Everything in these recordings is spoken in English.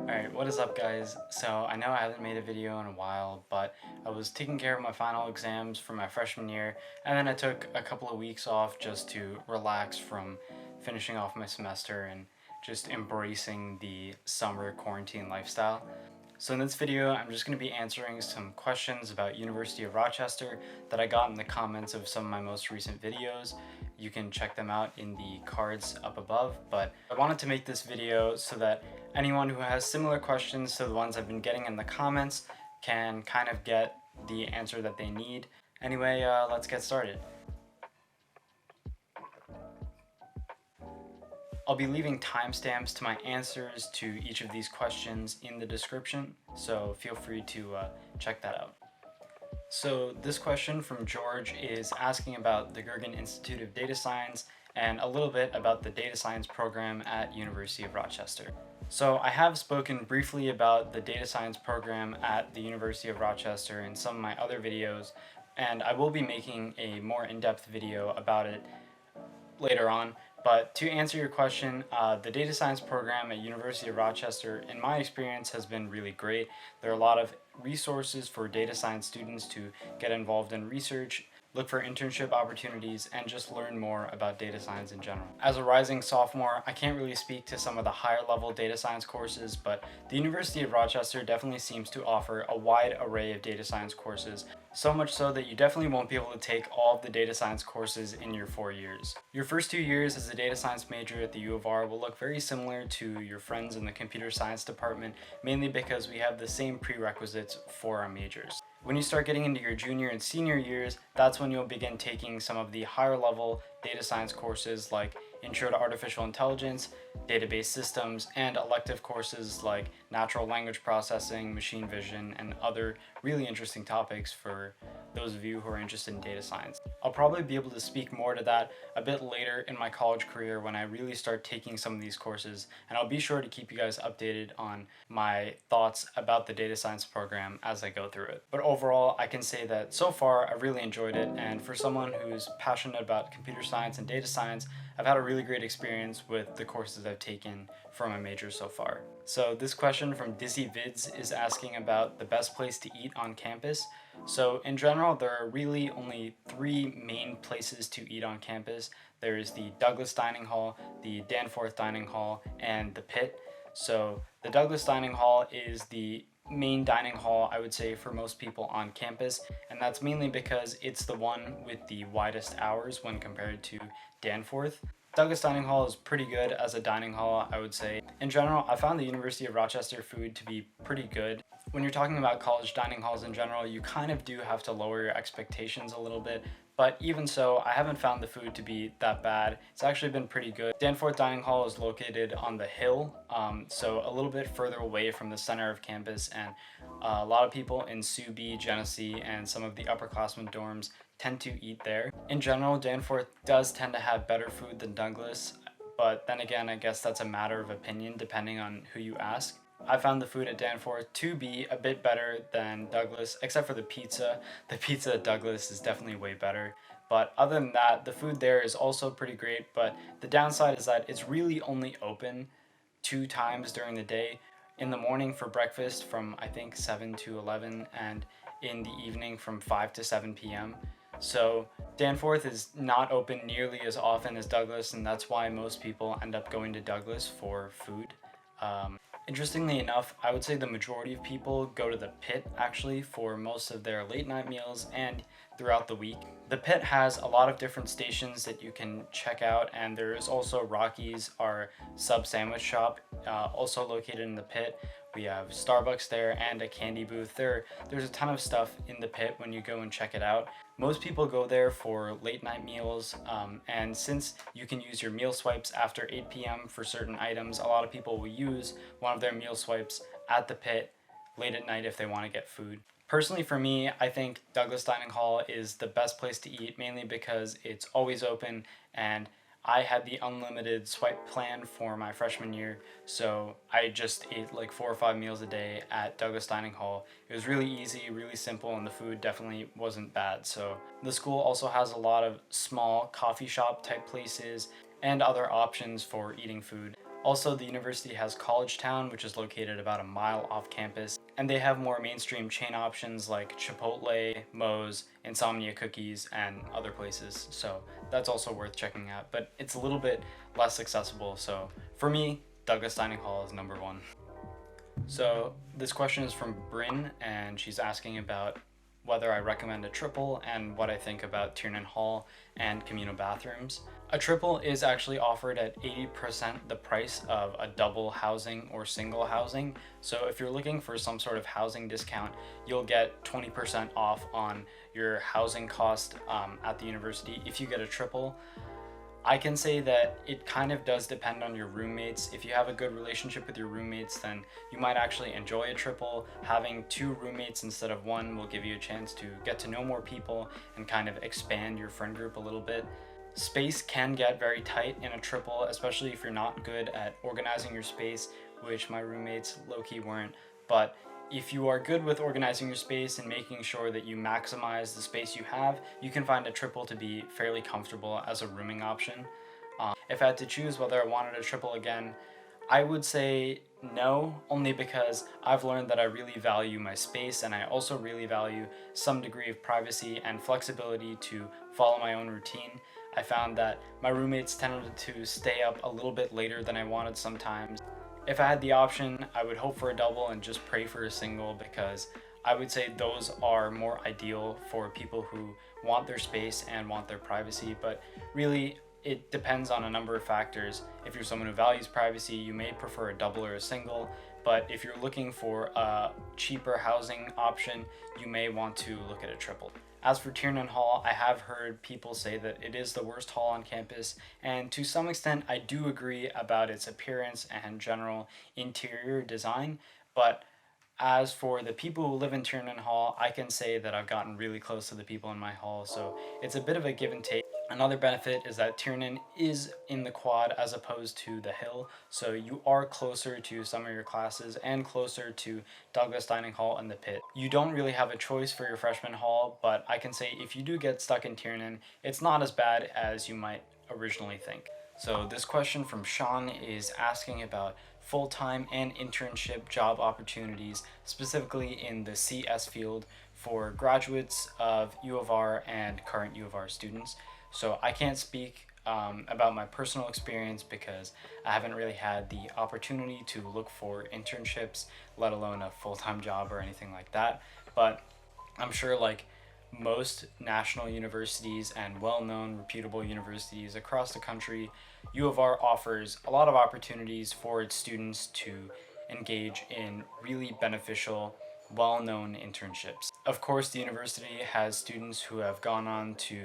Alright, what is up guys? So I know I haven't made a video in a while, but I was taking care of my final exams for my freshman year, and then I took a couple of weeks off just to relax from finishing off my semester and just embracing the summer quarantine lifestyle. So in this video, I'm just going to be answering some questions about University of Rochester that I got in the comments of some of my most recent videos. You can check them out in the cards up above, but I wanted to make this video so that anyone who has similar questions to the ones I've been getting in the comments can kind of get the answer that they need. Anyway, let's get started. I'll be leaving timestamps to my answers to each of these questions in the description, so feel free to check that out. So this question from George is asking about the Gergen Institute of Data Science and a little bit about the data science program at University of Rochester. So I have spoken briefly about the data science program at the University of Rochester in some of my other videos, and I will be making a more in-depth video about it later on. But to answer your question, the data science program at University of Rochester, in my experience, has been really great. There are a lot of resources for data science students to get involved in research, look for internship opportunities, and just learn more about data science in general. As a rising sophomore, I can't really speak to some of the higher level data science courses, but the University of Rochester definitely seems to offer a wide array of data science courses, so much so that you definitely won't be able to take all of the data science courses in your 4 years. Your first 2 years as a data science major at the U of R will look very similar to your friends in the computer science department, mainly because we have the same prerequisites for our majors. When you start getting into your junior and senior years, that's when you'll begin taking some of the higher level data science courses like Intro to Artificial Intelligence, Database Systems, and elective courses like Natural Language Processing, Machine Vision, and other really interesting topics for those of you who are interested in data science. I'll probably be able to speak more to that a bit later in my college career when I really start taking some of these courses, and I'll be sure to keep you guys updated on my thoughts about the data science program as I go through it. But overall, I can say that so far I've really enjoyed it, and for someone who's passionate about computer science and data science, I've had a really great experience with the courses I've taken for my major so far. So this question from Dizzy Vids is asking about the best place to eat on campus. So in general, there are really only 3 main places to eat on campus. There is the Douglas Dining Hall, the Danforth Dining Hall, and the Pit. So the Douglas Dining Hall is the main dining hall, I would say, for most people on campus, and that's mainly because it's the one with the widest hours when compared to Danforth. Douglas Dining Hall is pretty good as a dining hall, I would say. In general, I found the University of Rochester food to be pretty good. When you're talking about college dining halls in general, you kind of do have to lower your expectations a little bit, but even so, I haven't found the food to be that bad. It's actually been pretty good. Danforth Dining Hall is located on the hill, so a little bit further away from the center of campus, and a lot of people in Sue B, Genesee, and some of the upperclassmen dorms tend to eat there. In general, Danforth does tend to have better food than Douglas, but then again, I guess that's a matter of opinion depending on who you ask. I found the food at Danforth to be a bit better than Douglas, except for the pizza. The pizza at Douglas is definitely way better. But other than that, the food there is also pretty great, but the downside is that it's really only open 2 times during the day. In the morning for breakfast from I think 7 to 11, and in the evening from 5 to 7 p.m. So Danforth is not open nearly as often as Douglas, and that's why most people end up going to Douglas for food. Interestingly enough, I would say the majority of people go to the Pit actually for most of their late night meals and throughout the week. The Pit has a lot of different stations that you can check out, and there is also Rocky's, our sub sandwich shop, also located in the Pit. We have Starbucks there and a candy booth. There's a ton of stuff in the Pit when you go and check it out. Most people go there for late night meals, and since you can use your meal swipes after 8 p.m. for certain items, a lot of people will use one of their meal swipes at the Pit late at night if they want to get food. Personally, for me, I think Douglas Dining Hall is the best place to eat, mainly because it's always open, and I had the unlimited swipe plan for my freshman year, so I just ate like 4 or 5 meals a day at Douglas Dining Hall. It was really easy, really simple, and the food definitely wasn't bad. So the school also has a lot of small coffee shop type places and other options for eating food. Also, the university has College Town, which is located about a mile off campus, and they have more mainstream chain options like Chipotle, Moe's, Insomnia Cookies, and other places. So that's also worth checking out, but it's a little bit less accessible. So for me, Douglas Dining Hall is number one. So this question is from Bryn, and she's asking about whether I recommend a triple and what I think about Tiernan Hall and communal bathrooms. A triple is actually offered at 80% the price of a double housing or single housing. So if you're looking for some sort of housing discount, you'll get 20% off on your housing cost at the university if you get a triple. I can say that it kind of does depend on your roommates. If you have a good relationship with your roommates, then you might actually enjoy a triple. Having two roommates instead of one will give you a chance to get to know more people and kind of expand your friend group a little bit. Space can get very tight in a triple, especially if you're not good at organizing your space, which my roommates low-key weren't. But if you are good with organizing your space and making sure that you maximize the space you have, you can find a triple to be fairly comfortable as a rooming option. If I had to choose whether I wanted a triple again, I would say no, only because I've learned that I really value my space, and I also really value some degree of privacy and flexibility to follow my own routine. I found that my roommates tended to stay up a little bit later than I wanted sometimes. If I had the option, I would hope for a double and just pray for a single, because I would say those are more ideal for people who want their space and want their privacy. But really, it depends on a number of factors. If you're someone who values privacy, you may prefer a double or a single. But if you're looking for a cheaper housing option, you may want to look at a triple. As for Tiernan Hall, I have heard people say that it is the worst hall on campus, and to some extent I do agree about its appearance and general interior design, but as for the people who live in Tiernan Hall, I can say that I've gotten really close to the people in my hall, so it's a bit of a give and take. Another benefit is that Tiernan is in the quad as opposed to the hill, so you are closer to some of your classes and closer to Douglas Dining Hall and the pit. You don't really have a choice for your freshman hall, but I can say if you do get stuck in Tiernan, it's not as bad as you might originally think. So this question from Sean is asking about full-time and internship job opportunities, specifically in the CS field for graduates of U of R and current U of R students. So I can't speak about my personal experience because I haven't really had the opportunity to look for internships, let alone a full-time job or anything like that. But I'm sure like most national universities and well-known reputable universities across the country, U of R offers a lot of opportunities for its students to engage in really beneficial, well-known internships. Of course, the university has students who have gone on to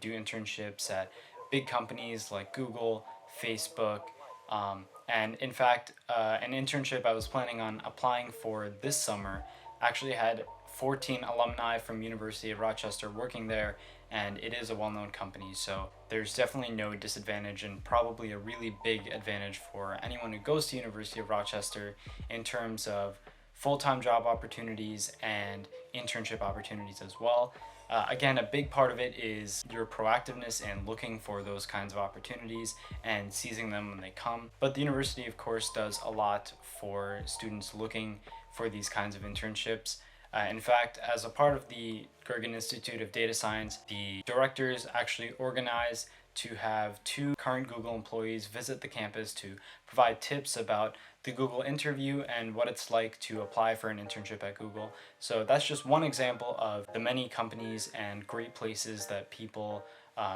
do internships at big companies like Google, Facebook, and in fact, an internship I was planning on applying for this summer actually had 14 alumni from University of Rochester working there, and it is a well-known company, so there's definitely no disadvantage and probably a really big advantage for anyone who goes to University of Rochester in terms of full-time job opportunities and internship opportunities as well. Again, a big part of it is your proactiveness and looking for those kinds of opportunities and seizing them when they come. But the university, of course, does a lot for students looking for these kinds of internships. In fact, as a part of the Gergen Institute of Data Science, the directors actually organize to have 2 current Google employees visit the campus to provide tips about the Google interview and what it's like to apply for an internship at Google. So that's just one example of the many companies and great places that people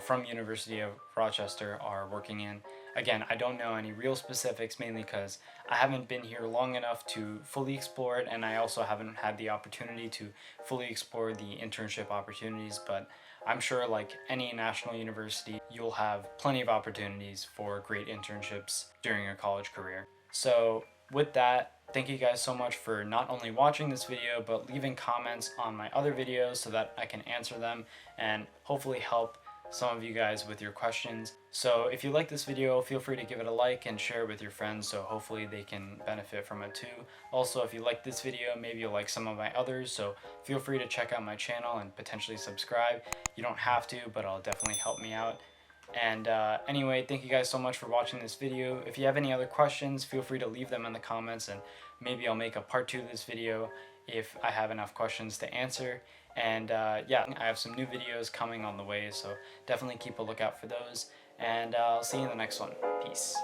from University of Rochester are working in. Again, I don't know any real specifics, mainly because I haven't been here long enough to fully explore it, and I also haven't had the opportunity to fully explore the internship opportunities, but I'm sure like any national university, you'll have plenty of opportunities for great internships during your college career. So with that, thank you guys so much for not only watching this video, but leaving comments on my other videos so that I can answer them and hopefully help some of you guys with your questions. So if you like this video, feel free to give it a like and share it with your friends so hopefully they can benefit from it too. Also, if you like this video, maybe you'll like some of my others, so feel free to check out my channel and potentially subscribe. You don't have to, but it'll definitely help me out. And anyway, thank you guys so much for watching this video. If you have any other questions, feel free to leave them in the comments, and maybe I'll make a part 2 of this video if I have enough questions to answer. And yeah, I have some new videos coming on the way, so definitely keep a lookout for those. And I'll see you in the next one. Peace.